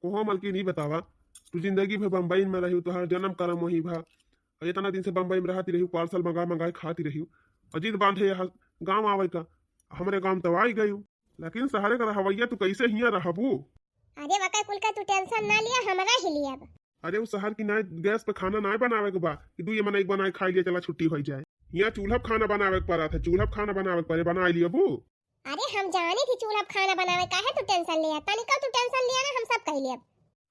Coho Melchi नहीं बतावा। तू जिंदगी भर बम्बई में रही, तुहार जन्म करम वही भा, और इतना दिन से बम्बई में रहती रही, पार्सल मंगा मंगाए खाती रही। अजीत बांधे यहाँ गाँव आवे का, हमारे गाँव तो आई गई, लेकिन शहरे का रहवैया तू कैसे हियाँ रहबू। अरे वका कुल का तू टेंशन ना लिया, हमरा ही लिया। अरे उस शहर की ना गैस पे खाना ना बनावे के बा कि तू ये मन एक बनाए खाई लिया चला छुट्टी हो जाए। यहाँ चूल्हा खाना बनावे के पड़ा था, चूल्हा खाना बनावे के पड़े, बना लिया बू। अरे हम जाने थी चूल्हा खाना बनावे का है, तू टेंशन लिया तनिका, तू टेंशन लिया ना, हम सब कह लिया।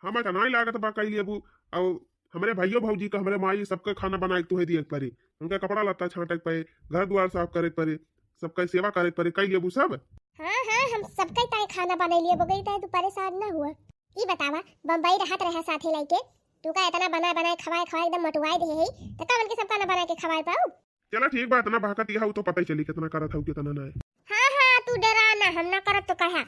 हमें तो नहीं लागत बा कही लिया बू। और हमारे भाइयों भौजी का, हमारे माई सबके खाना बनाए तो है दिए पड़े, उनका कपड़ा लत्ता छाटे पे, घर द्वार साफ करे पड़े, सबका सेवा करे पड़े, कही लिया बू सब। हाँ हाँ हम सबका ताई खाना बना लिए बगैर ताई, तू परेशान ना हुआ। ई बतावा बम्बई रहत रहे साथे लाइके, तू का इतना बना बनाए खवाए खवाए एकदम मटुआई दे है, त का मन के सब खाना बना के खवाए पाऊ। चला ठीक बात ना, बहकत यह तो पता ही चली कितना करत हूँ कितना ना है। हाँ हाँ तू डरा ना, हम ना करत तो कहा।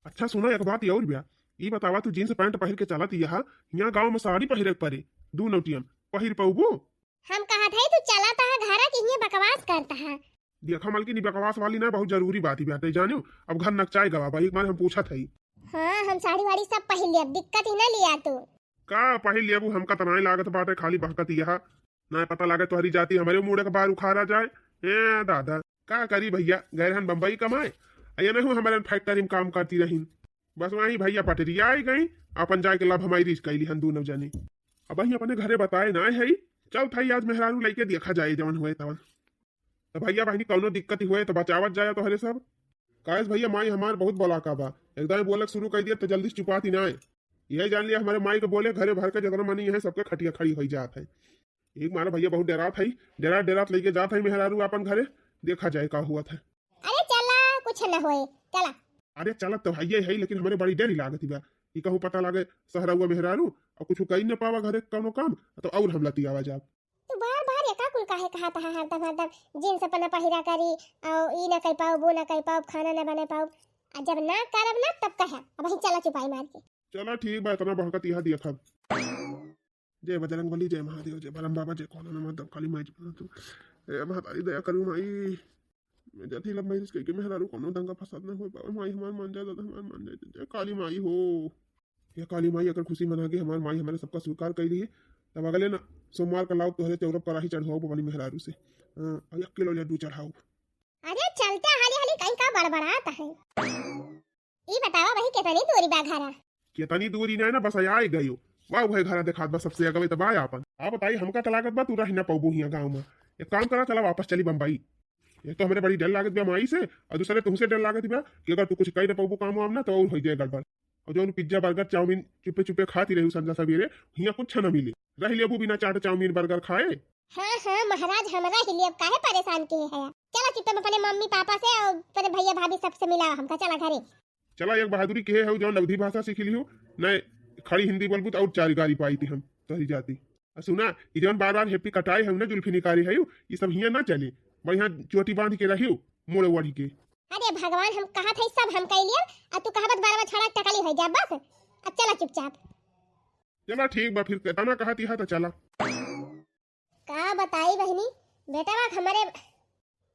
अच्छा सुना एक बात और ब्या, ई बतावा तू जींस पैंट पहन के चलत यहाँ गाँव में साड़ी पहिरे पड़े, दू नौटियन पहिर पाऊबू। हम कहा था तू चला ता घरा कि ये बकवास करता है। देखा मलकी बकवास वाली ना बहुत जरूरी बात ही बात है जानो। अब घर नकचाए गवा भाई, एक बार हम पूछा था। हाँ हम साड़ी वाड़ी सब पहन लिया, दिक्कत ही ना लिया तू। का पहिल लेबू, हमका तनाई लागत बाटे, खाली बहकत यह ना पता लागे तोहरी जाती हमारे मुड़े के बाहर उखाड़ा जाए। ए दादा का करी भैया, गए रहन बम्बई कमाए, ये नहीं हमारे फैक्ट्री में काम करती रही, बस वही भैया पटरिया आई गई, अपन जाए के लाभ हमारी रीच कैली हन दूनव जानी। अब वही अपने घरे बताए ना है, चल थाई आज मेहरारू लेके देखा जाए जवन हुए तवन। तो भैया बहनी कौनो दिक्कत ही हुए तो बचावत जाए तो हरे सब। काश भैया माई हमार बहुत बोला का बा, एकदम बोलक शुरू कर दिया तो जल्दी चुपाती ना है। यही जान लिया हमारे माई को बोले घरे भर के जगह मनी है सबके खटिया खड़ी हो जात है। एक मारा भैया बहुत डरात है, डरा लेके जात है मेहरारू अपन घरे, देखा जाए का हुआ था। अरे चला कुछ न होए, चला। अरे चलत तो भैया है, लेकिन हमारे बड़ी डरी लागत बा, ई कहूँ पता लागे सहरा हुआ मेहरारू और कुछ कही न पावा घरे कौनो काम तो और हम लती आवाज आप। तू बार बार एका कुल काहे कहा था हरदम जींस अपना पहिरा करी और ई ना कर पाओ वो ना कर पाओ खाना ना बना पाओ, जब ना करब ना तब कहा। अब ही चला चुपाई मार के। चला ठीक बा, इतना बहकत यह दिया था। जय बजरंग बली, जय महादेव, जय बलम बाबा, जय कौन नमः काली माई तू ए महतारी दया करू माई। मैं जथी लब मैरिज कह के मेहरारू कोनो दंगा फसाद ना हो पावे माई, हमार मान जाए दादा हमार मान जाए, जय काली माई हो। ये काली माई अगर खुशी मना के हमार माई हमारे सबका स्वीकार कर ली है, तब अगले ना सोमवार का लाओ तोहरे चौरब कराही चढ़ाओ वाली मेहरारू से 1 किलो लड्डू चढ़ाओ। अरे चलते हाली हाली कहीं का बड़बड़ाता है। ई बतावा वही कितनी दूरी बा घरा? कितनी दूरी ना है ना, बस आई गई हो वाह वह घर देखा बस सबसे अगवे तो बाय अपन। आप बताइए हमका तो लागत बा तू रही ना पबू हिया गाँव में, एक काम करा चला वापस चली बम्बई। एक तो हमारे बड़ी डर लागत बा माई से, और दूसरे तुमसे डर लागत बा कि अगर तू कुछ कही ना पबू काम वाम ना तो और हो जाए गड़बड़। और जो पिज्जा बर्गर चाउमीन चुपे चुपे खाती रही संजा सवेरे, हिया कुछ न मिले, रही लेबू बिना चाट चाउमीन बर्गर खाए। हाँ हाँ महाराज हमरा ही लिए काहे परेशान किए है। चला चित्त में अपने मम्मी पापा से और अपने भैया भाभी सबसे मिला हमका, चला घरे चला। एक बहादुरी के है जो नवधी भाषा सीख ली हो न, खड़ी हिंदी बोलबू तो और 4 गाड़ी पाई थी हम तोहरी जाती। सुना ये जौन बार बार हेप्पी कटाई है ना जुल्फी निकारी है, ये सब हिया ना चले, बढ़िया चोटी बांध के रही मोड़ वड़ी के। अरे भगवान हम कहा था सब हम कह लिया, अब तू कहावत बार बार छड़ा टकली हो जा बस। अब चला चुपचाप। चला ठीक बा, फिर कहता कहा थी तो चला। का बताई बहनी बेटा हमारे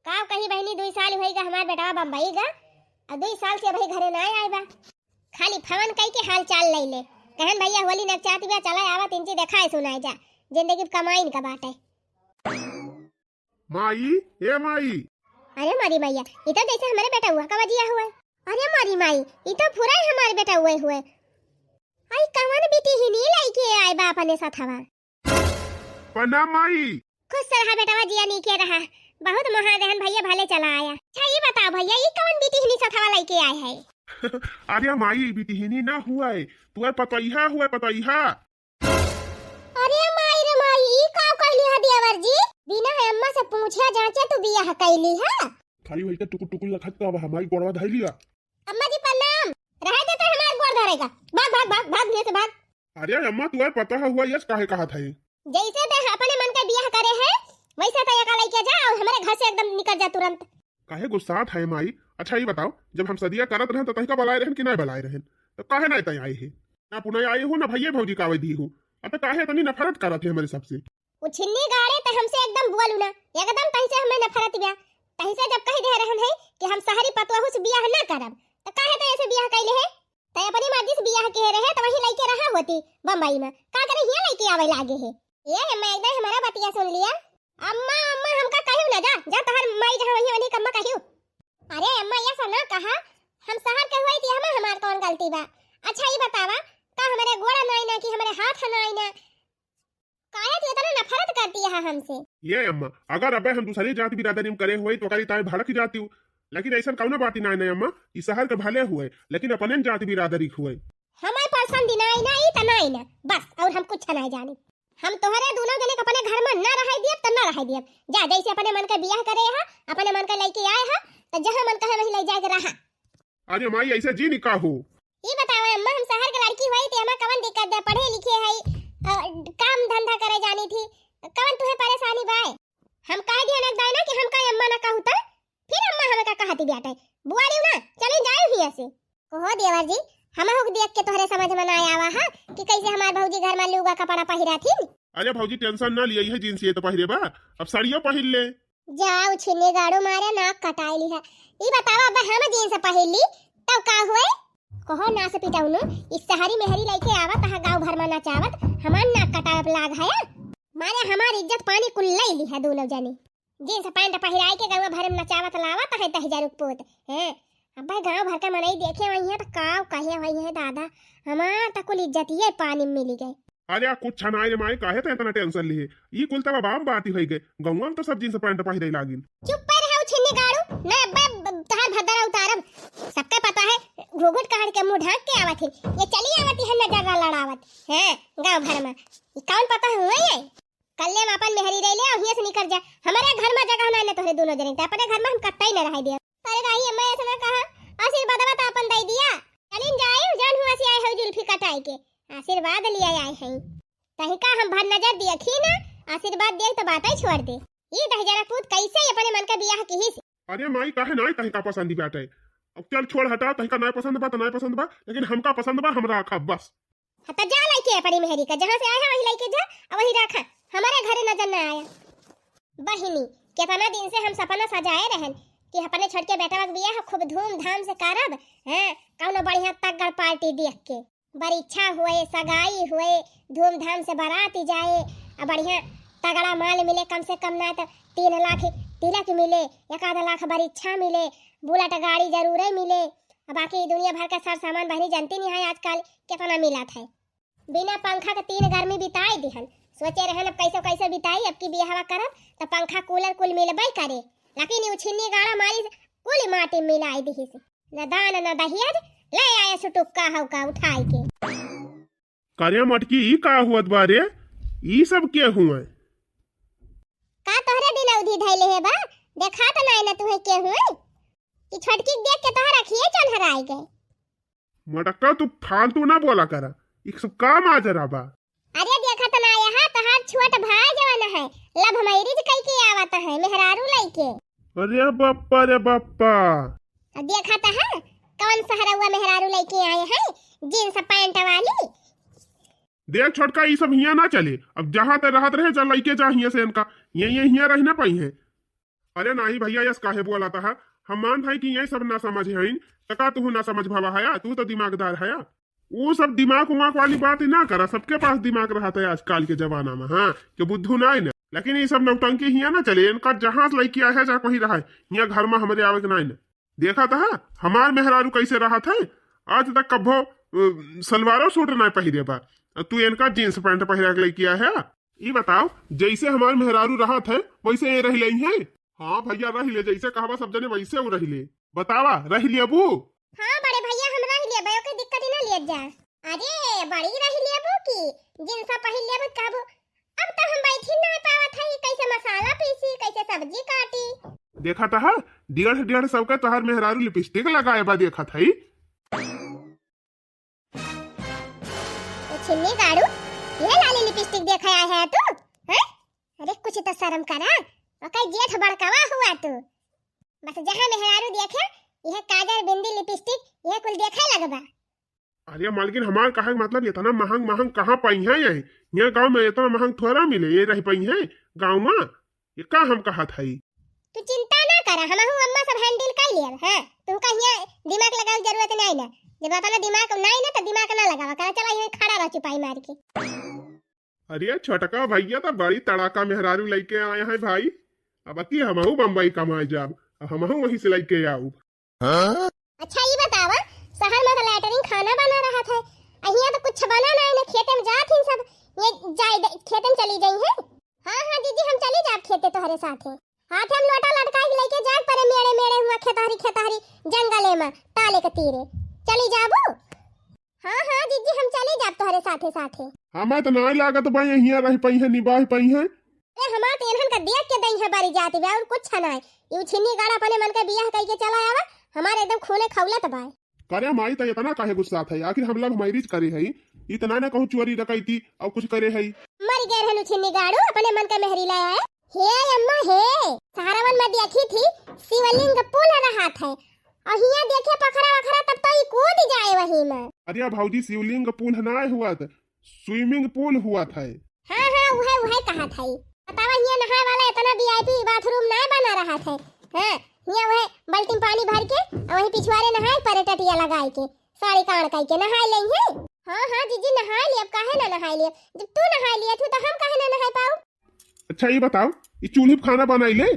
का कही बहनी 2 साल होएगा हमार बेटा बम्बई गा, और 2 साल से भाई घरे ना आए बा, खाली फवन कई के हाल चाल ले ले कहन भैया होली नचाती बा चला आवा तिनची देखाए सुनाए जा, जिंदगी कमाईन का बात है। माई ए माई, अरे मारी मैया ये तो जैसे हमारे बेटा हुआ का वजिया हुआ। अरे मारी माई ये तो पूरा ही हमारे बेटा हुए आई कवन बेटी ही नहीं लाई के आए बा अपने साथ हवा। पना माई खुश रहा बेटा जिया नहीं के रहा, बहुत महादहन भैया भाले चला आया। अच्छा ये बताओ भैया ये कवन बेटी ही साथ हवा लाई के आए है? अरे माई बिटिहनी ना हुआ है, तू पतइहा हुआ पतइहा। अरे माई रे माई ई का कहली है देवर जी, बिना अम्मा से पूछे जांचे तू बियाह कैली है? खाली वही टुकुर टुकुर लखत का हमारी गोड़वा धइ लिया। अम्मा जी प्रणाम, रह दे तो हमार गोड़ धरेगा, भाग भाग भाग भाग ने से भाग। अरे अम्मा तू पता हुआ यस काहे कहा था, जैसे ते अपने मन का बियाह करे है वैसे तो यका लेके जा और हमारे घर से एकदम निकल जा तुरंत। काहे गुस्सा है माई? अच्छा ये बताओ जब हम सदिया करत रहे तो तही का बलाए रहन कि नहीं बलाए रहन, तो काहे नहीं तय आए है ना पुनः आए हो ना भैया भौजी का दी हो, अब काहे तनी नफरत करत है हमारे सबसे? उछिन्नी गाड़े तो हमसे एकदम बोलू ना, एकदम तही से हमें नफरत बिया, तही से जब कह दे रहन है कि हम शहरी पतवाहू से बियाह ना करब तो काहे तो ऐसे बियाह कैले है, तय अपनी मर्जी से बियाह ब्याह के रहे तो वही लइके रहा होती बम्बई में, का करे हिया लइके आवे लागे है। ये अम्मा एकदम हमारा बतिया सुन लिया। अम्मा अम्मा हमका कहियो ना, जा जा तहर माई जहां वही वही कम्मा कहियो। अरे अम्मा ये सब ना कहा, हम शहर के हुई थी, हमार कौन गलती बा। अच्छा ये बतावा का हमारे गोड़ा नाई ना कि हमारे हाथ नाई ना, काहे तू इतना नफरत करती है हमसे। ये अम्मा अगर अबे हम दूसरी जाति बिरादरी में करे हुए तो करी ताए भड़क जाती हूँ, लेकिन ऐसा कौन बात ना है अम्मा, इस शहर के भले हुए लेकिन अपने जाति बिरादरी हुए। हमारे पसंद नाई ना ई तना ना बस, और हम कुछ नहीं जानी। हम तोहरे दोनों जने के अपने घर में ना रह दियब त ना रह दियब। जा जैसे अपने मन के बियाह करे है, अपने मन के लइके आए है तो जहां मन कहे वही ले जाके रहा। अरे माई ऐसे जी निकाह हो। ये बताओ अम्मा हम शहर के लड़की हुई थी, हमें कवन दिक्कत है, पढ़े लिखे है, काम धंधा करे जानी थी, कवन तुहे परेशानी बाय। हम कह दिया ना दाई ना कि हम का अम्मा ना कहू त फिर अम्मा हमें का कहती बेटा बुआरी ना चले जाए हिया से। कहो देवर जी हम हो देख के तोहरे समझ में ना आवा है कि कैसे हमार भौजी घर में लुगा कपड़ा पहिरा थी। अरे भौजी टेंशन ना लिया, है जींस ये तो पहिरे बा, अब साड़ियों पहिर ले। जाओ छिन्ने गाड़ो मारे नाक कटाइली है। ई बतावा अब हम जींस पहिर ली तब का हुए। कहो ना से पिटाउनो इस शहरी मेहरी लइके आवत हा गांव भर में नचावत, हमार नाक कटाव लाग है मारे हमार इज्जत पानी कुल लईली है दोनों जनी। जींस पैंट पहिराई के गांव भर में नचावत लावत है तहजा रुकपोत है। अब गांव भर का मनई देखे वही है तो काव कहे वही है दादा, हमार त कुल इज्जत ये पानी में मिली गई। अरे कुछ छनाई माई काहे त इतना टेंशन लिए, ई कुल तब बाप बात ही होई गए, गांव में तो सब जींस पैंट पहिरे लागिन। चुप पे रहो छिन्नी गाड़ू ना अब्बा तहार भद्रा उतारब, सबका पता है घुघुट काट के मुंह ढाक के आवत है, ये चली आवत है नजर लड़ावत है गांव भर में। ई कौन पता हुआ ये कल्ले में अपन मेहरी रह ले और हिया से निकल जा, हमारे घर में जगह ना तोहरे दोनों जने त अपने घर में हम कट्टा ही न रह दिया। अरे भाई मैं ऐसा ना कहा, आशीर्वाद बता अपन दे दिया, चलिन जाए जान हुआ से आए हो जुल्फी कटाई के आशीर्वाद लिया आए हैं। कहीं का हम भर नजर दिया खी ना, आशीर्वाद दे तो बात ही छोड़ दे। ये दहजरा पूत कैसे अपने मन का बियाह की ही। अरे माई काहे नहीं कहीं का पसंद बाटे, अब चल छोड़ हटा, कहीं का नहीं पसंद बा तो नहीं पसंद बा, लेकिन हमका पसंद बा हमरा रखा बस। हता जा लाइके अपनी मेहरी का जहां से आया वही लाइके जा और वही रखा, हमारे घरे नजर ना आया। बहिनी कितना दिन से हम सपना सजाए रहन कि अपने छोट के बेटा का बियाह खूब धूमधाम से करब हैं, कौनो बढ़िया तगड़ पार्टी देख के बरीच्छा हुए सगाई हुए धूमधाम से बाराती जाए और बढ़िया तगड़ा माल मिले, कम से कम ना तो 3 लाख तिलक मिले, 1 लाख बरीच्छा मिले, बुलेट गाड़ी जरूर मिले, बाकी दुनिया भर का सार सामान बहनी जानती नहीं है आजकल कितना मिला था। बिना पंखा के 3 गर्मी बिताई दिहन, सोचे रहन अब कैसे कैसे बिताई, अब की बियाह करब तो पंखा कूलर कुल मिलबई करे, लेकिन यू छिन्नी गाड़ा मारी कुल माटी मिलाई दी से न दान न दहियज ले आया सुटुक्का हौका उठाई के। करे मटकी ई का हुत बारे, ई सब के हुए का तोहरे दिन अवधि धैले है बा, देखा तो नहीं ना तुहे के हुए कि छोटकी देख के तोहरा खिए चल हराई गए। मटक्का तू फालतू ना बोला करा, ई सब का माजरा बा। अरे देखा तो ना यहाँ तोहार छोट भाई जवान है, लब मैरिज कई के आवत है मेहरारू लइके। अरे बप्पा रे बप्पा, देखा तो है कौन सहरवा मेहरारू लइके आए हैं जींस पैंट वाली। देख छोटका ई सब हिया ना चले, अब जहां ते रहत रहे चल लइके जा हिया से इनका ये हिया रह ना पाई है। अरे नहीं भैया यस काहे बोलाता है, हम मान भाई कि ये सब ना समझ है तका तू ना समझ भावा है, तू तो दिमागदार है। वो सब दिमाग उमाग वाली बात ही ना करा, सबके पास दिमाग रहता है आजकल के जमाना में, हाँ कि बुद्धू ना है ना, लेकिन ये सब नौटंकी हिया ना चले, इनका जहां से लइकी आया है जा कहीं रहा है हिया घर में हमारे आवे के नहीं। देखा था हमार मेहरारू कैसे रहा था, आज तक कभो सलवारो सूट ना पहिरे बा, तू इनका जींस पैंट पहिरा के लेके आया है। ये बताओ जैसे हमार मेहरारू रहा थे वैसे ये रह ले है। हाँ भैया रह ले, जैसे कहा सब जने वैसे वो रह ले, बतावा रह लिया बू। हाँ बड़े भैया हम रह लिए भयो कोई दिक्कत ही ना लिया जा। अरे बड़ी रह लिए बू की जींस पहिर लिए बू काबू, अब तो हम बैठी ना पावत है कैसे मसाला पीसी कैसे सब्जी काटी। देखा था 1.5 सबका तोहार मेहरारू लिपस्टिक लगाए बा, देखा था छिन्नी गाड़ू ये लाली लिपस्टिक देखा है तू हैं? अरे कुछ तो शर्म करा, ओके जेठ बड़कावा हुआ तू, बस जहां मेहरारू देखे यह काजल बिंदी लिपस्टिक यह कुल देखा लगबा। अरे मालकिन हमार कहा मतलब इतना महंग महंग कहाँ पाई है, यहाँ गांव में इतना महंग थोड़ा मिले, ये रह पाई है गांव में, ये का हम कहा था। तू चिंता ना करा, हम अम्मा सब हैंडल कर लिया है, तू कहिया दिमाग लगाओ जरूरत नहीं ना, जब अपना दिमाग नहीं ना तो दिमाग ना लगावा करा, चला यहीं खड़ा रह चुपाई मार के। अरे छोटका भैया तो बड़ी तड़ाका मेहरारू लेके आए हैं भाई। अब अकी हमहू बम्बई कमाए जाब, हमहू वहीं से लेके आऊ। अच्छा ये बतावा, शहर में तो लैटरिन खाना बना रहा था, अहिया तो कुछ बना नहीं ना, खेते में जात ही सब ये जाए खेते में चली गई है। हाँ हाँ दीदी हम चली जाब खेते तोहरे साथे, हाथ हम लोटा लटका के लेके जाग पर मेरे मेरे हुआ खेतारी जंगले में ताले के तीरे चली जाबू। हाँ हाँ दीदी हम चली जाब तोहरे साथे साथे। हमें तो नहीं लागत भाई यहाँ रह पाई है, निभाह पाई है। ए हमार तो इन्हन का देख के दई है बारी जाती बे और कुछ नहीं, यू छिन्नी गाड़ा अपने मन के बियाह कई के चला आवा, हमारे एकदम खूने खौलत बा। करे माई तो इतना काहे गुस्सा है, आखिर हम लोग मैरिज करे है, इतना ना कहूँ चोरी डकैती और कुछ करे है। मर गए रहनु छिन्नी गाड़ू अपने मन का मेहरी लाया है। हे अम्मा हे, सहारावन में देखी थी शिवलिंग पुल रहा था, और हिया देखे पखरा वखरा तब तो ही कूद जाए वही में। अरे भाऊजी शिवलिंग पुल ना हुआ था, स्विमिंग पूल हुआ था। हाँ हाँ वह कहा था, बतावा हिया नहाए वाला इतना वीआईपी बाथरूम ना बना रहा था। हाँ हिया वह बाल्टी में पानी भर के वही पिछवाड़े नहाए पर टटिया लगाए के साड़ी कान काई के नहाए लेंगे। हाँ हाँ जीजी नहाए लिए, अब काहे ना नहाए लिए, जब तू नहाए लिया तू तो हम काहे ना नहाए पाऊ। अच्छा ये बताओ, ये चूल्ही पे खाना बनाई ले?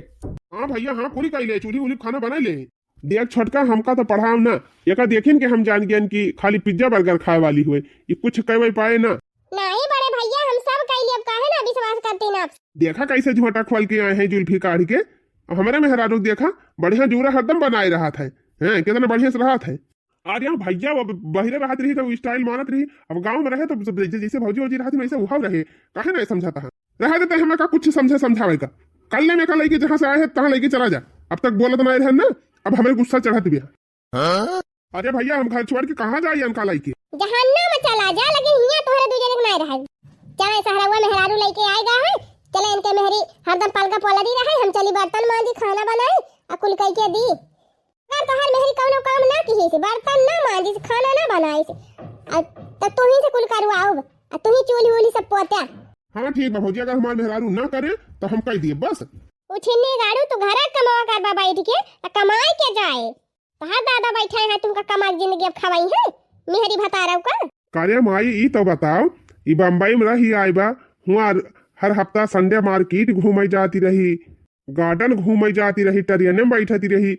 हाँ भैया हाँ पूरी कही ले, चूल्ही उल्ही खाना बनाई ले। देख छोटका हमका तो पढ़ाओ ना, एका देखिन के हम जान गए कि खाली पिज्जा बर्गर खाए वाली हुए, ये कुछ कहे पाए ना। नहीं बड़े भैया हम सब कह लिए, अब काहे ना विश्वास करते ना। देखा कैसे झोटा खोल के आए हैं जुल्फी काढ़ के, हमारे मेहरारू देखा बढ़िया जूरा हरदम बनाए रहा था, हैं कितना बढ़िया से रहा था। आज यहाँ भैया बहिरे रहत रही तो स्टाइल मारत रही, अब गांव में रहे तो जैसे भौजी वौजी रहती वैसे उहाव रहे, काहे ना समझाता है रह देते हमें का कुछ समझावे का। कल में का लेके जहाँ से आए हैं तहाँ लेके चला जा, अब तक बोलत नहीं रहे ना, अब हमें गुस्सा चढ़त भी। अरे भैया हम घर छोड़ के कहाँ जाए अनका लेके? जहन्नुम में चला जा, लेकिन हिया तोहरे दूजे के नहीं रहे। चले सहरवा मेहरारू लेके आएगा है, चले इनके मेहरी हरदम पलका पोलरी रहे, हम चली बर्तन मांजी खाना बनाई अकुल कई के दी। अगर तोहर मेहरी कौनो काम ना की से, बर्तन ना मांजी खाना ना बनाई से, त तू ही से कुल करवाओ, तू ही चूल्ही वूल्ही सब पोता। हाँ ठीक है भौजी, अगर हमारे मेहरारू ना करे तो हम कह दिए बस। उछिन्नी गाड़ू तू घर कमा कर बा बैठ के कमाई के जाए, कहा दादा बैठे हैं तुमका कमा जिंदगी अब खवाई है मेहरी भतारव का। करे माई ई तो बताओ, ई बम्बई में रही आई बा हुआ हर हफ्ता संडे मार्केट घूमे जाती रही, गार्डन घूमे जाती रही, ट्रेन में बैठती रही,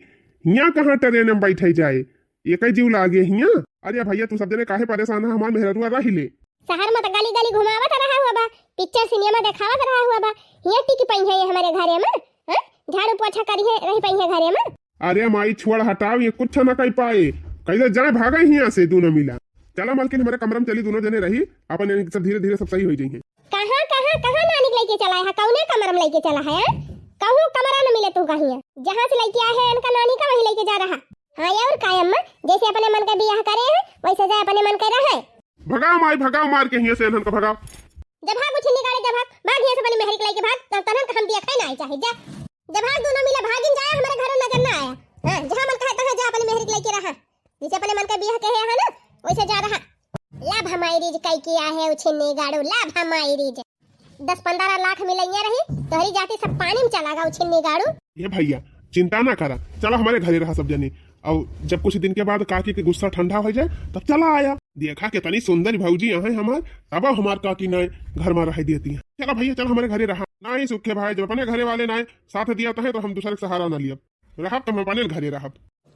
हिया कहाँ ट्रेन में बैठे जाए, एक जीव लागे हिया। अरे भैया तू सब जने काहे परेशान है, हमारे मेहरुआ रही ले। शहर में तो गली गली घुमावत रहा हुआ बा, पिक्चर सिनेमा दिखावत रहा हुआ बा, हिया टिकी पई है हमारे घरे में, झाड़ू पोछा करी है रही पई है घरे में। अरे माई छोड़ हटाओ, ये कुछ ना कह पाए, कैसे जाए भागा हिया से दोनों मिला। चला मालकिन हमारे कमरे में चली, दोनों जने रही अपन सब धीरे धीरे सब सही हो जाएंगे। कहाँ नानी लेके चला है, कौने कमरे में लेके चला है? कहूँ कमरा न मिले तू कहीं, जहाँ से लेके आए हैं इनका नानी का वही लेके जा रहा। हाँ और काय अम्मा, जैसे अपने मन का बियाह करे हैं वैसे जाए अपने मन का रहे। भगाओ माई भगाओ, मार के हिया से इन्हन को भगाओ। जब भाग कुछ निकाले, जब भाग हिया से बनी मेहरी के लेके भाग, तब तनन हम दिया खाई ना चाहे जा। जब भाग दोनों मिले भागिन जाए, हमारे घर नजर ना आया। हां जहां मन कहे तहां जा अपने मेहरी के लेके रहा, जैसे अपने मन का बियाह कहे है ना वैसे जा रहा। लाभ हमारी रीज कई किया है उछिन्नी गाड़ू, लाभ हमारी रीज 10-15 लाख मिलैया रही, तोहरी जाति सब पानी में चलागा उछिन्नी गाड़ू। ये भैया चिंता ना करा, चला हमारे घरे रहा सब जने, और जब कुछ दिन के बाद काकी के गुस्सा ठंडा हो जाए तब चला आया। देखा कि तनी सुंदर भौजी यहाँ हमार, तब हमार काकी नाय घर में रह देती है। चला भैया चल हमारे घरे रहा ना ही सुखे भाई, जब अपने घरे वाले नाय साथ दिया तो हम दूसरे का सहारा ना लिया रहा, तो हम अपने घरे रहा।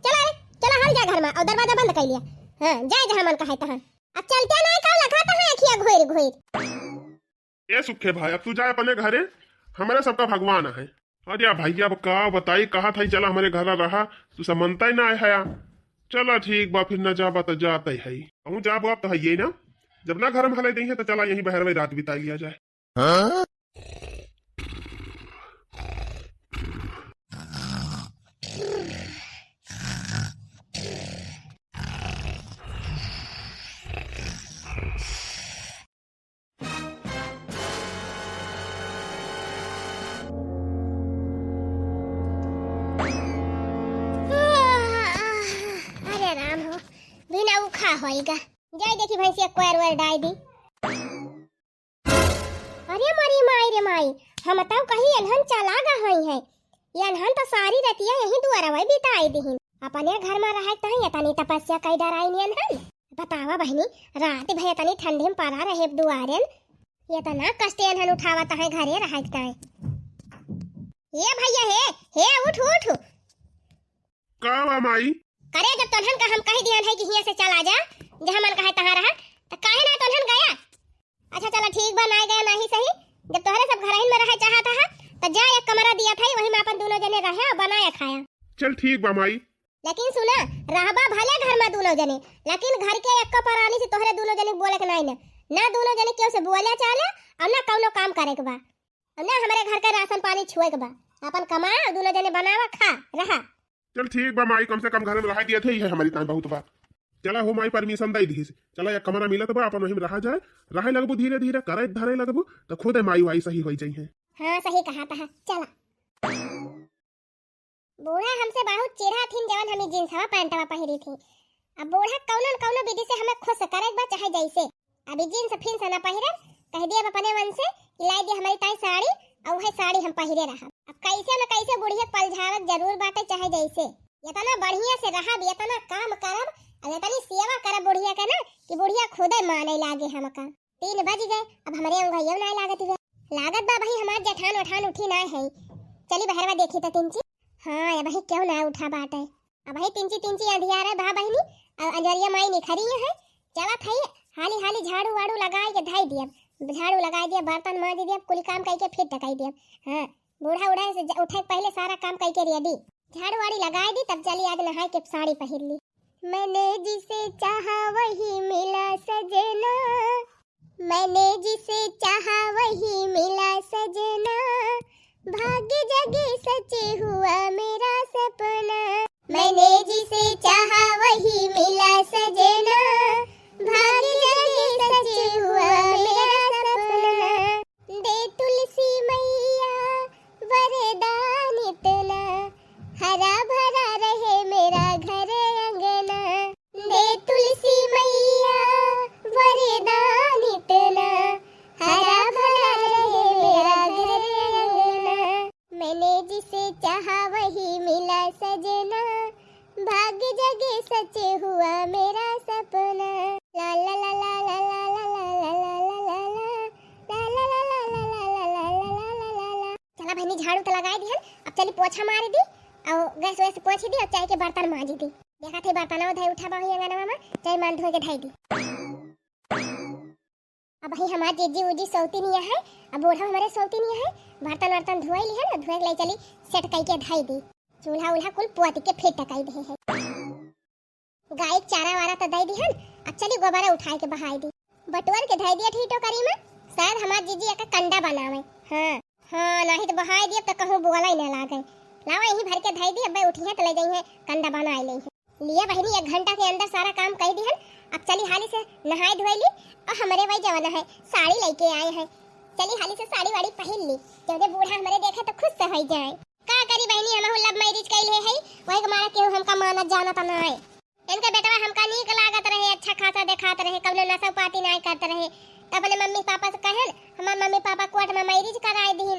चला हल जा घर में और दरवाजा बंद कर लिया। हां जाए जहां मन कहे तहां, अब चलते ना का लगाता है अखिया घोर घोर। ये सुखे भाई अब तू जाए अपने घरे, हमारे सबका भगवान है। अरे भैया अब का बताई, कहा था चला हमारे घर रहा, तू समझता ही ना है। चलो ठीक बा, फिर न जाबा तो जाता ही है, कहूँ जाबो अब तो है ये ना, जब ना घर में हले देंगे तो चला यहीं बहर में रात बिता लिया जाए। होएगा जाय देखी भैंसिया क्वार वर डाई दी। अरे मरी माई रे माई, हम तो कहीं अनहन चला गा हई है, ये अनहन तो सारी रतिया यहीं दुआरा में बिताई दी। अपने घर में रहे तो ये तनी तपस्या कई डराई नियन हन। बतावा बहनी रात भय तनी ठंडी में पड़ा रहे दुआरेन ये तना कष्टेन हन उठावत है घरे रहत है। ये भैया हे उठ उठ का बा माई? करे जब तोहन का हम कह दियन है कि हिया से चला जा जहां मन कहे तहां रहा त काहे ना तोहन गया। अच्छा चला ठीक बा ना गया नहीं सही जब तोहरे सब घरहिन में रहे चाहता है तो जा एक कमरा दिया था वही में अपन दोनों जने रहे और बनाया खाया। चल ठीक बा माई। लेकिन सुना रहबा भले घर में दोनों जने लेकिन घर के एक परानी से तोहरे दोनों जने बोले के नहीं ना दोनों जने क्यों से बोले चाले और ना कौनो काम करे के बा और ना हमारे घर का राशन पानी छुए के बा अपन कमा और दोनों जने बनावा खा रहा। चल ठीक बा माई कम से कम घर में रह दिया थे ही है हमारी ताई बहुत बा। चला हो माई परमिशन दे दी चला एक कमरा मिलत बा अपन वही में रहा जाए रहे लगबू धीरे धीरे करे धरे लगबू तो खुद माई वाई सही हो जाई है। हाँ सही कहा था। चला बूढ़ा हमसे बहुत चिढ़ा थी जवन हमें जींसवा पैंटवा पहिरी थी। अब बूढ़ा कौनो न कौनो विधि से हमें खुश करे बा चाहे जैसे अभी जींस फिर से ना पहिरे कह दिया अपने मन से कि लाई दी हमारी ताई साड़ी और वही साड़ी हम पहिरे रहा। अब कैसे न कैसे बुढ़िया पलझावत जरूर बाटे चाहे जैसे इतना बढ़िया से रहा इतना काम करब और इतनी सेवा करब बुढ़िया के ना कि बुढ़िया खुदे माने लागे हमका। 3 बज गए अब हमारे अंगैया ना लागत बा भाई हमार जेठान उठान उठी ना है। चली बहरवा देखी तो तिंची हाँ ये भाई क्यों ना उठा बाटे अब भाई तिंची अंधियारा भा बहनी और अंजरिया माई निखरी है। चला थाई हाली हाली झाड़ू वाड़ू लगाए के धाई दिया झाड़ू लगा दिया बर्तन मांज दिया कुल काम करके फिर टकाई दिया। हाँ बूढ़ा उड़ा से उठे पहले सारा काम करके रेडी झाड़ू वाड़ी लगाई दी तब चली आज नहाई के साड़ी पहन ली। मैंने जिसे चाहा वही मिला सजना मैंने जिसे चाहा वही मिला सजना भाग्य जगे सच हुआ मेरा सपना। मैंने जिसे चाहा वही मिला सजना भाग्य जगे सच हुआ मेरा सपना। दे तुलसी मैया वरदान इतना हरा भरा रहे मेरा घर अंगना। दे तुलसी मैया वरदान इतना हरा भरा रहे मेरा घर अंगना। मैंने जिसे चाहा वही मिला सजना भाग्य जगे सच हुआ मेरा सपना। ला ला ला ला ला ला ला ला ला। चला बहनी झाड़ू तो लगाई दी अब चली पोछा मार दी और गैस वैसे पोछ दी और चाय के बर्तन मांज दी। देखा थे बर्तन धोई उठा बहु अंगना में चाय मान धो के ढाई दी। अब भाई हमार जीजी उजी सौती नहीं है अब बूढ़ा हमारे सौती नहीं है बर्तन वर्तन धोई ली है ना धोए ले चली सेट कई के ढाई दी चूल्हा उल्हा कुल पुआती के फिर टकाई दे है। गाय चारा वारा तो दे दी है अब चली गोबरा उठाए के बहाई दी बटुअर के ढाई दिया ठीटो करी में शायद हमार जीजी एक कंडा बनावे। हाँ नहीं तो बहाई दिया तो कहूँ बोला ही ना लागे लावा यही भर के ढाई दी अब उठी है तो ले गई है कंडा बनाए ले लिया बहनी 1 घंटा के अंदर सारा काम कर दी है। अब चली हाली से नहाई धोई ली और हमारे भाई जवाना है साड़ी लेके आए हैं चली हाली से साड़ी वाड़ी पहन ली जब बूढ़ा हमारे देखे तो खुश से हो जाए। का करी बहनी हम लव मैरिज कैले है वही के मारा केहू हमका मानत जानत ना है इनका बेटवा हमका नीक लागत रहे अच्छा खासा देखात रहे कबलो नशा पाती नहीं करत रहे तब अपने मम्मी पापा से कहन हमार मम्मी पापा कोर्ट में मैरिज कराए दीन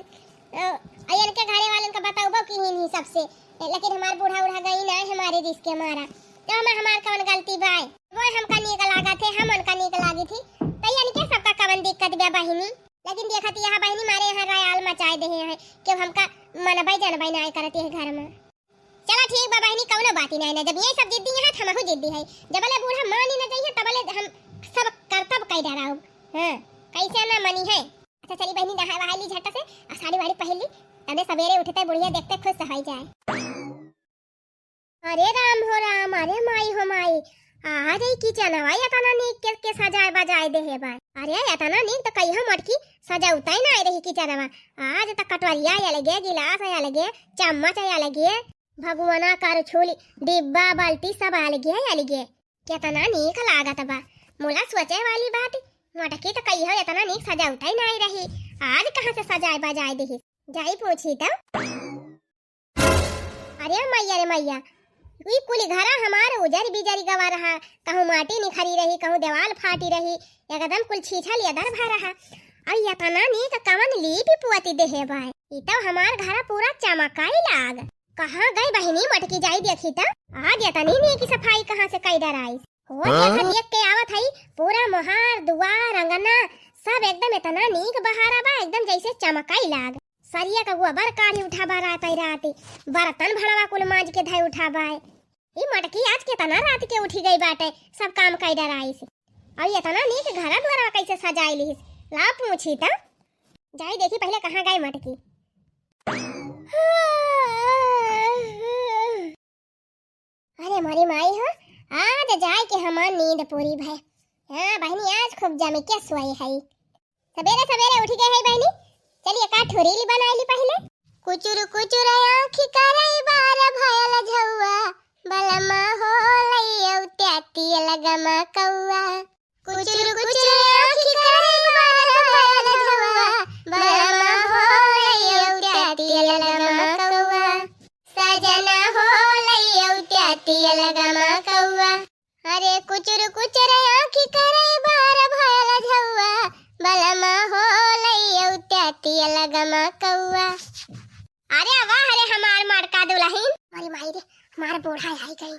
अयन के घरे वालन का बताओ कि ही सबसे लेकिन हमार बूढ़ा उड़ा गई ना हमारे रिश्ते मारा तो हमार कवन गलती बाय वो हमका नीक लागा थे हम उनका नीक लागी थी तो यानी के सबका कवन दिक्कत बे बहिनी लेकिन देखत यहां बहिनी मारे यहां रायल मचाए दे हैं कि हमका मनबाई जानबाई ना करती है घर में। चला ठीक बा बहिनी कौनो बात ही नहीं ना जब ये सब जिद्दी है हमहु जिद्दी है जबले बूढ़ा मान ही ना जाइए तबले हम सब करतब कई डराओ। हां कैसे ना मनी है। अच्छा चली बहनी नहा वहा ली झट से और साड़ी वाड़ी पहन ली तबे सवेरे उठते बुढ़िया देखते खुश हो जाए। अरे राम हो राम अरे माई हो माई आज ही किचनवा यातना नीक के सजाए बजाए दे है भाई अरे यातना नीक तो कहियो मटकी सजाउता ही ना रही किचनवा आज तो कटोरिया या लगे गिलास या लगे चम्मच या लगे भगवाना कर छुली डिब्बा बाल्टी सब आ लगे या लगे कितना नीक लागत बा मोला सोचे वाली बात मटकी तो कहियो यातना नीक सजाउता ही ना रही आज कहां से सजाए बजाए दे जाई पूछी तो अरे मैया रे मैया ई कुली घरा हमार उजर बिजरी गवा रहा कहूं माटी निखरी रही कहूं देवाल फाटी रही एकदम कुल छीछल यदर भा रहा और यतना नीक कवन लीपी पुअती देहे भाई ई तो हमार घरा पूरा चमकाई लाग कहाँ गई बहिनी मटकी जाई देखी त आज ये तनी नहीं की सफाई कहाँ से कई डर आई हो देखा देख के आवत हई पूरा मोहार दुआर अंगना सब एकदम इतना नीक बहारा बा एकदम जैसे चमकाई लाग सरिया का गोबर काढ़ी उठा बा रात राती बर्तन भड़वा कुल मांज के धई उठा बा ई मटकी आज के तना रात के उठी गई बाटे सब काम कई डर आई से और ये तना नीक घर द्वारा कैसे सजाई ली ला पूछी त जाई देखी पहले कहाँ गई मटकी अरे मारी माई हो आज जाए के हमार नींद पूरी भय हाँ बहनी आज खूब जमी के सोई है सवेरे सवेरे उठ गए है बहनी चलिए का ठोरीली बनाईली पहले कुचुर कुचुर आँखी करई बार भयल झौआ बलमा हो लइयो त्याती लगमा कौआ कुचुर कुचुर आँखी करई बार भयल झौआ बलमा हो लइयो त्याती लगमा कौआ सजना हो लइयो त्याती लगमा कौआ अरे कुचुर कुचुर आँखी करई बार भयल झौआ बलमा हो लइयो त्याती लगमा कौआ अरे वाह अरे हमार मटका दुल्हन अरे माई रे हमार बूढ़ा आई गई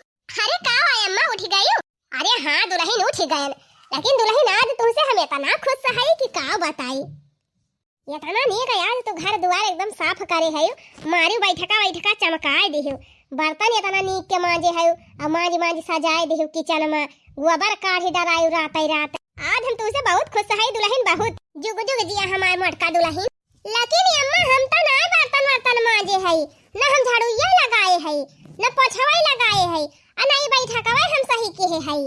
अरे का है अम्मा उठ गई अरे हाँ दुल्हन उठ गए लेकिन दुल्हन आज तुमसे हम इतना खुश है कि का बताई इतना नहीं का यार तो घर द्वार एकदम साफ करे है मारी बैठका चमकाए दियो बर्तन इतना नीक के मांजे है और मांज सजाए दियो किचन में गोबर काढ़ी डराई रात आज हम तुमसे बहुत खुश है दुल्हन बहुत जुग जुग जिया हमार मटका दुल्हन लेकिन अम्मा हम तो ना बर्तन मांजे है न हम झाड़ूया लगाए है न पोछवाई लगाए है और नहीं बैठकवा हम सही के है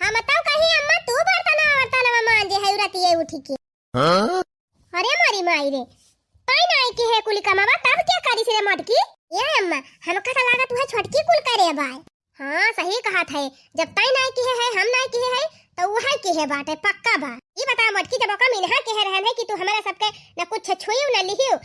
हम तो कहीं अम्मा तू बर्तन मांजे है रतिए उठी के अरे मारी माई रे पाई नहीं के है कुल कमावा तब क्या करी से मटकी ये अम्मा हमका तो लागत है छोटकी कुल करे बाय हां सही कहा था जब ताई नहीं के है हम नहीं के है तो वह के है बात है पक्का बा ये बता मटकी जब का मिनहा के रहन है कि तू हमारा सबके न कुछ छुईउ न लिहियो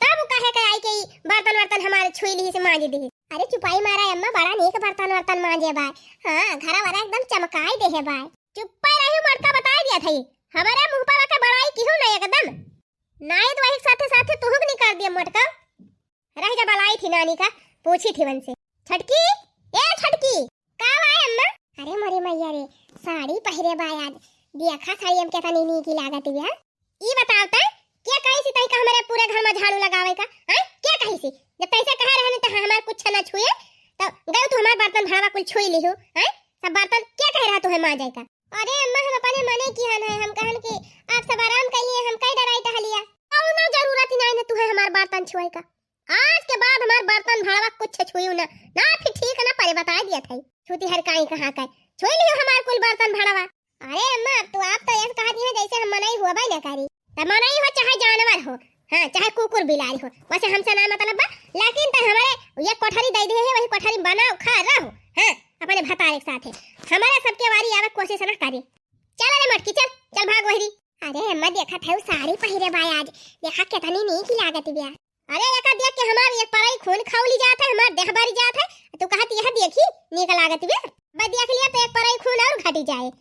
तब कहे के आई के बर्तन हमारे छुई ली से मांज दी अरे चुपाई मारा अम्मा बड़ा नीक बर्तन मांजे बाय हां घर वाला एकदम चमकाई दे है बाय चुप्पा रही मटका बता दिया था हमारे मुंह पर के बड़ाई क्यों नहीं एकदम नहीं तो वही साथे तू भी कर दिया मटका रह जा बलाई थी नानी का पूछी थी वन से छटकी ए छटकी का आए अम्मा अरे मरे मैया रे साड़ी पहरे बा आज देखा साड़ी हम कहता नहीं की लागत है ई बताओ त क्या कही सी तई का हमारे पूरे घर में झाड़ू लगावे का हैं क्या कही सी जब तैसे कह रहने त हमार कुछ न छुए तो गए तू हमार बर्तन भाड़ा कुल छुई लिहो हैं सब बर्तन क्या कह रहा तू है मां जाए का अरे अम्मा हम अपने मने की हन है हम कहन कि आप सब आराम करिए हम कई डराई टहलिया और ना जरूरत नहीं न तू है हमार बर्तन छुए का आज के बाद हमार बर्तन भाड़ा कुछ छुईउ ना फिर ठीक ना परे बता दिया था छुती हर काई कहां का छुई लियो हमार कुल बर्तन भाड़ा अरे अम्मा तो आप तो ऐसे कहा दी है जैसे हम मनाई हुआ भाई ना करी त मनाई हो चाहे जानवर हो हां चाहे कुकुर बिलाई हो वैसे हमसे ना मतलब बा लेकिन त हमारे ये कोठरी दे दे है वही कोठरी बनाओ खा रहो हां अपने भतारे के साथ हमारा सबके वारी आवे कोशिश ना करे चल रे मटकी चल भाग वही अरे अम्मा देखा था साड़ी पहरे भाई आज देखा कितनी नहीं की लागत बिया अरे एका देख के हमार एक पराई खून खावली जात है हमार देह बारी जात है तू कहती है देखी नीक लागत बिया मैं देख लिया तो एक पराई खून और घटी जाए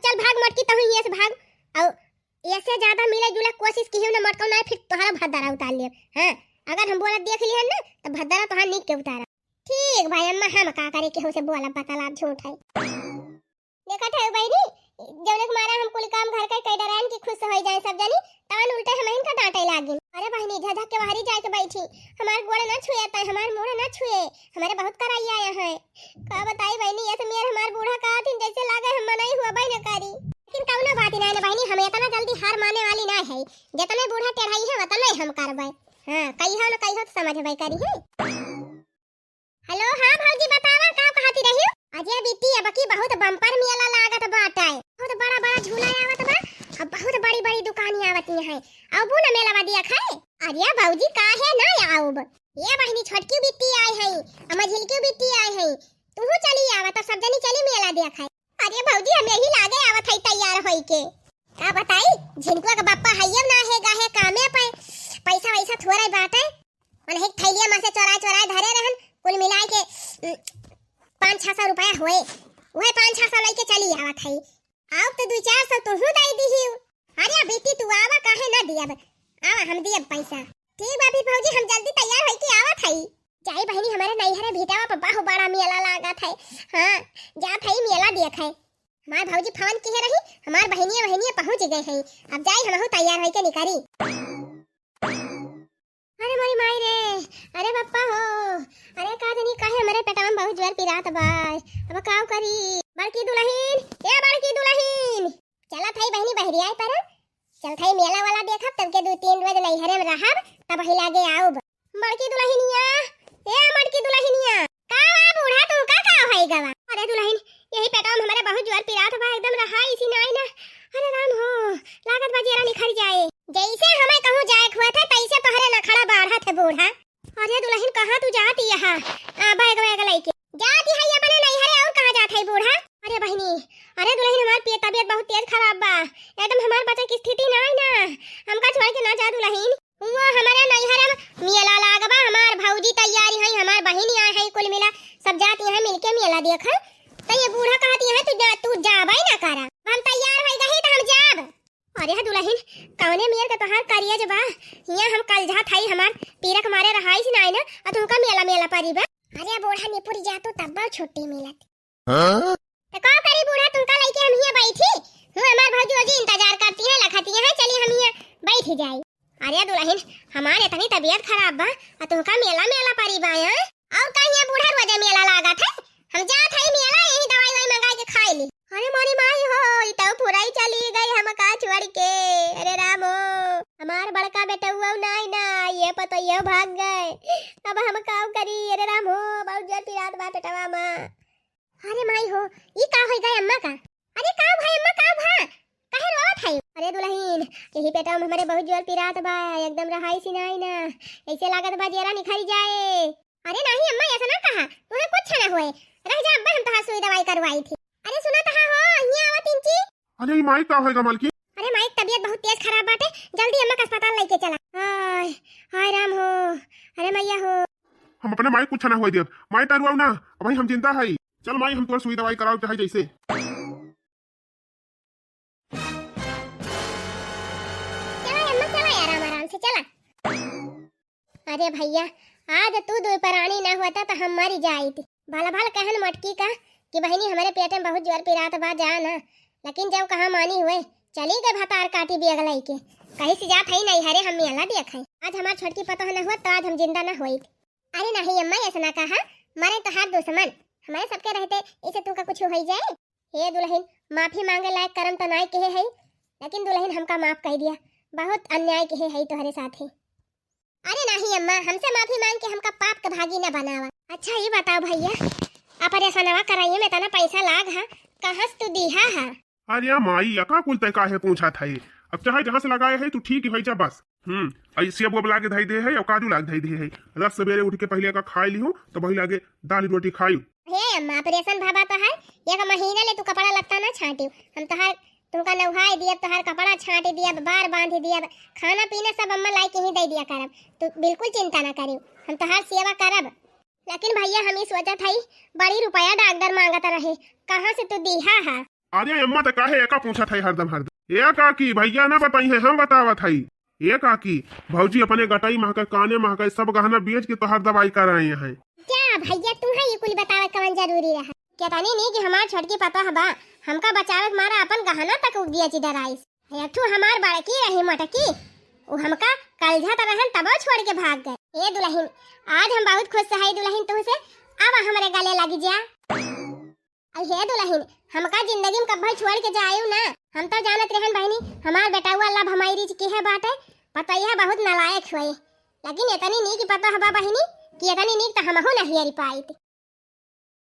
चल भाग मटकी तू ये से भाग और ऐसे ज्यादा मिले जुले कोशिश की ना मटका ना फिर तुम्हारा भद्दारा उतार लियो हां अगर हम बोला देख लिया ना तो भद्दारा तो नीक के उतारा ठीक भाई अम्मा हम का करे के हो से बोला पता लाभ झूठ है देखा था बहनी जौनक मारा हम कुल काम घर का कई डरान की खुश हो जाए सब जानी तवन उल्टे हम इनका डांटे लागी अरे बहनी झझक के बाहरी जाए के बैठी हमार गोड़ ना छुए ता हमार मोड़ ना छुए हमारे बहुत कराई आया है का बताई बहनी ये तो मेरे हमार बूढ़ा का दिन जैसे लागे हम मनाई हुआ भाई न करी लेकिन कौनो बात नहीं ना बहनी हम इतना जल्दी हार माने वाली ना है जितने बूढ़ा टेढ़ाई है उतना हम करबै हां कई हो न कई हो समझबै करी है हेलो हां भौजी बतावा का कहती रही अजय बीती अब की बहुत बम्पर मेला लागत बाटे बहुत बड़ा झूला आवत बा अब बहुत बड़ी दुकानें आवत है अब ना मेला दिया खाए अरे भौजी का है ना आऊब ये बहनी छोटकी बिट्टी आई है अम्मा झिलकी बिट्टी आई है तू चली आवत सब जनी चली मेला देखा अरे भौजी हम यही लागे आवत है तैयार होई के का बताई झिनकुआ का बापा हइये ना है गाहे कामे पे पैसा वैसा थोड़ा ही बाटे मन एक थैलिया में से चोरा धरे रहन कुल मिलाए के 500-600 रुपया होए वह 500 लेके चली आवत है अब तो 2-400 तू दई दी अरे बेटी तू आवा काहे ना दिया आवा हम दिए पैसा ठीक बाबी भौजी हम जल्दी तैयार होई के आवत हई जाई बहनी हमारे नैहरे भेटावा पर बहु बड़ा मेला लागत है। हाँ जात है मेला देख है। हमार भौजी फोन किए रही, हमार बहनिया पहुंच गए हैं। अब जाई हमहु तैयार होके निकली। अरे मोरी माई रे, अरे बप्पा हो, अरे का जनी काहे हमारे पेटवा में बहुत जोर पिरात बा। अब का करी? बड़की दुल्हन, ए बड़की दुल्हन, चला थाई बहनी बहरिया पर चल थाई मेला वाला देखब, तब के 2-3 रोज नैहरे में रहब, तब ही लागे आऊब। बड़की दुल्हनिया, ए बड़की दुल्हनिया, का बा बूढ़ा तू का होई गवा? अरे दुल्हन यही पेटवा में हमारे बहुत जोर पिरात बा, एकदम रहा इसी नाई ना। अरे राम हो, लागत बा जेरा निखर जाए। जैसे हमें कहूं जाए हुआ था तैसे तोहरे नखड़ा बाढ़ा थे बूढ़ा। अरे दुल्हन कहां तू जाती यहां? बैग बैग लेके जाती है अपने नैहरे, और कहां जात है बूढ़ा? अरे बहनी, अरे दुल्हन हमार तबीयत बहुत तेज खराब बा, एकदम हमार बच्चे की स्थिति नाई ना, हमका छोड़ के ना जा दुल्हन। वो हमारे नैहरे में मेला लागबा, हमार भौजी तैयारी है, हमार बहनी आए है, कुल मिला सब जाती है मिलके मेला देख। तो ये बूढ़ा कहती है तू जाबाई ना करा, हम तैयार हो गई तो हम जाब। अरे दुल्हन कौने मेर का तोहार करिया जबा, हिया हम कल जा थाई हमार पीरक मारे रहाई से नाई ना, आ तुमका मेला परिबा। अरे बूढ़ा निपुर जातो तब छुट्टी मिलत। हां तो का करी बूढ़ा, तुमका लेके हम हिया बैठी हूं, हमार भौजी जी इंतजार करती है, लखती है, चली हम हिया बैठ जाई। अरे दुल्हन हमार इतनी तबीयत खराब बा, आ तुमका मेला परिबा है, और का हिया बूढ़ा रोज मेला लागत है, हम जात है मेला, यही दवाई मंगा के खाई ली। अरे मोरी माई हो, ई तो पूरा ही चली गई हम का छोड़ के। अरे रामो, हमार बड़का बेटा हुआ नाई ना, ये पता ये भाग गए, अब हम का करी? अरे रामो बहुत जोर पिरात बा पेटवा में। अरे माई हो, ई का होई गए अम्मा का? अरे का भाई अम्मा का भा काहे रोत है? अरे दुल्हन यही पेटवा में हमारे बहुत जोर पिरात बा, एकदम रहाई सी नाई ना, ऐसे लागत बा जेरा निखरी जाए। अरे नहीं अम्मा ऐसा ना कहा, तुम्हें कुछ ना होए, रह जा अब्बा, हम तहार सुई दवाई करवाई थी। अरे सुना तहा हो, हिया आवत इंची। अरे माई का होएगा मालकी? अरे माई तबीयत बहुत तेज खराब बाटे, जल्दी अम्मा का अस्पताल लेके चला। हाय हाय राम हो, अरे मैया हो। हम अपने माई कुछ ना होए देब, माई तरुआव ना, अब भाई हम जिंदा है। चल माई हम तोर सुई दवाई कराओ चाहे जैसे। चला अम्मा चला यार, आराम से चला। अरे भैया आज तू दो प्राणी ना होता तो हम मर जाई थी। भला भला कहन मटकी का कि बहनी हमारे पेट में बहुत जोर पिरात बा जाना, लेकिन जब कहा मानी हुए चली गए भतार काटी बेग लाई के, कहीं से जात है नहीं हरे हम मेला देखे। आज हमार छोटकी पता न हुआ तो आज हम जिंदा ना होई। अरे नहीं अम्मा ऐसा ना कहा, मारे तो हाथ दुश्मन हमारे सबके रहते, इसे तू का कुछ हो जाए। हे दुल्हन माफी मांगे लायक कर्म तो नाय कहे है, लेकिन दुल्हन हमका माफ कर दिया, बहुत अन्याय कहे है तुम्हारे साथ है। अरे नहीं अम्मा, हमसे माफी मांग के हमका पाप का भागी न बनावा। अच्छा ये बताओ भैया, आप ऐसा नवा कराइए में तना पैसा लाग हा, कहां से तू दीहा हा? अरे माई अका कुल तय काहे पूछा था ये, अब चाहे जहाँ से लगाए है तू ठीक ही जा बस। ऐसे अब लागे धाई दे है और काजू लाग धाई दे है, रस सवेरे उठ के पहले का खाई ली हूँ तो वही लागे दाल रोटी खाई। हे अम्मा ऑपरेशन भाबा तो है, एक महीना ले तू कपड़ा लगता ना छाटियो, हम तो हर तुमका नहाई दिया, तो हर कपड़ा छाट दिया, बार बांध दिया, खाना पीना सब अम्मा लाई के ही दे दिया करब, तू बिल्कुल चिंता ना करियो, हम तो हर सेवा करब। लेकिन भैया हम ही सोचत हई बड़ी रुपया डॉक्टर मांगत रहे, कहां से तू दीहा हा? अरे अम्मा तो काहे एका पूछा था हरदम ये का की भैया ना बताई है, हम बतावत हई। ये का की भौजी अपने गटाई महका काने महका सब गहना बेच के तोहर दवाई कराए हैं। क्या भैया तुम्हें ये कुल बतावे कवन जरूरी रहा? क्या तानी नहीं कि हमार छोटकी पता हबा, हमका बचावे मारा अपन गहना तक उगिया चिदर आइस। यठू हमार बड़की रही मटकी, वो हमका कलझा त रहन तब छोड़ के भाग गए। ए दुल्हन आज हम बहुत खुश है दुल्हन तुमसे, अब हमारे गले लगी जा। हे दुल्हन हमका जिंदगी में कभी छोड़ के जायू ना, हम तो जानत रहन बहनी हमार बेटा हुआ अल्लाह हमारी रिच की है बाटे, पता यह बहुत नालायक हुए, लेकिन इतनी नी की पता हबा बहनी कि इतनी नी तो हम हो नहीं पाई।